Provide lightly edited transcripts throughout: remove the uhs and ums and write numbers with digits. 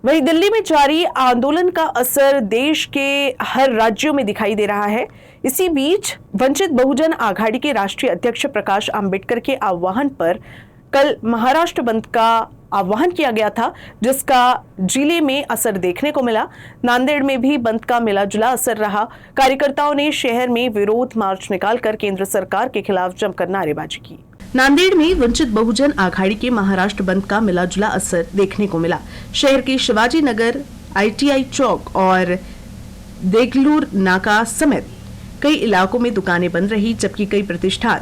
वहीं दिल्ली में जारी आंदोलन का असर देश के हर राज्यों में दिखाई दे रहा है। इसी बीच वंचित बहुजन आघाड़ी के राष्ट्रीय अध्यक्ष प्रकाश आंबेडकर के आह्वान पर कल महाराष्ट्र बंद का आह्वान किया गया था, जिसका जिले में असर देखने को मिला। नांदेड़ में भी बंद का मिला-जुला असर रहा। कार्यकर्ताओं ने शहर में विरोध मार्च निकालकर केंद्र सरकार के खिलाफ जमकर नारेबाजी की। नांदेड़ में वंचित बहुजन आघाड़ी के महाराष्ट्र बंद का मिला-जुला असर देखने को मिला। शहर के शिवाजी नगर, ITI चौक और देगलूर नाका समेत कई इलाकों में दुकानें बंद रही, जबकि कई प्रतिष्ठान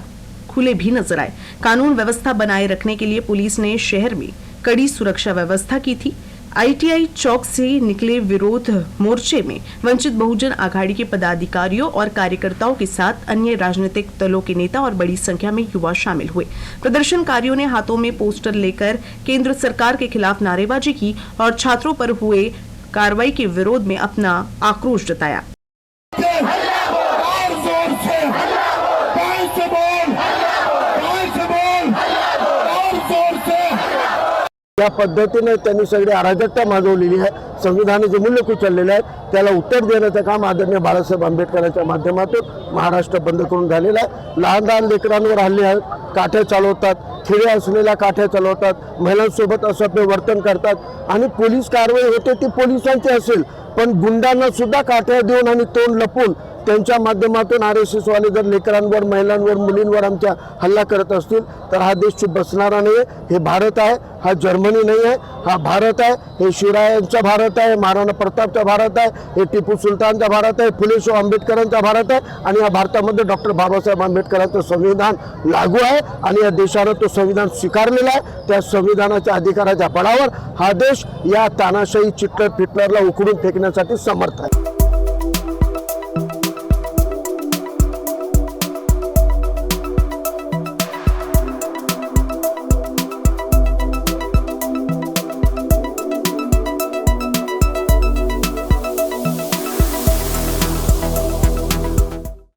खुले भी नजर आए। कानून व्यवस्था बनाए रखने के लिए पुलिस ने शहर में कड़ी सुरक्षा व्यवस्था की थी। ITI चौक से निकले विरोध मोर्चे में वंचित बहुजन आघाड़ी के पदाधिकारियों और कार्यकर्ताओं के साथ अन्य राजनीतिक दलों के नेता और बड़ी संख्या में युवा शामिल हुए। प्रदर्शनकारियों ने हाथों में पोस्टर लेकर केंद्र सरकार के खिलाफ नारेबाजी की और छात्रों पर हुए कार्रवाई के विरोध में अपना आक्रोश जताया। या पद्धतीने त्यांनी सगळी अराजकता माजवलेली आहे। संविधानाचे मूल्य कुचललेले आहेत। त्याला उत्तर देण्याचं काम आदरणीय बाळासाहेब आंबेडकरांच्या माध्यमातून महाराष्ट्र बंद करून झालेला आहे। लहान लेकरांवर हल्ले आहेत, काठ्या चालवतात, खिळे असलेल्या काठ्या चालवतात, महिलांसोबत असभ्य वर्तन करतात आणि पोलीस कारवाई होते ती पोलिसांची असेल, पण गुंडांना सुद्धा काठ्या देऊन आणि तोंड लपून त्यांच्या माध्यमातून RSS वाले जर लेकरांवर, महिलांवर, मुलींवर आमच्या हल्ला करत असतील तर हा देश चूप बसणारा नाही। हे भारत आहे, हा जर्मनी नाही आहे, हा भारत आहे। हे शिवरायांचा भारत आहे, महाराणा प्रतापचा भारत आहे, हे टिपू सुलतानचा भारत आहे, फुले शाहू आंबेडकरांचा भारत आहे आणि या भारतामध्ये डॉक्टर बाबासाहेब आंबेडकरांचं संविधान लागू आहे आणि या देशाने तो संविधान स्वीकारलेला आहे। त्या संविधानाच्या अधिकाराच्या बळावर हा देश या तानाशाही चिटलर फिटलरला उखडून फेकण्यासाठी समर्थ आहे।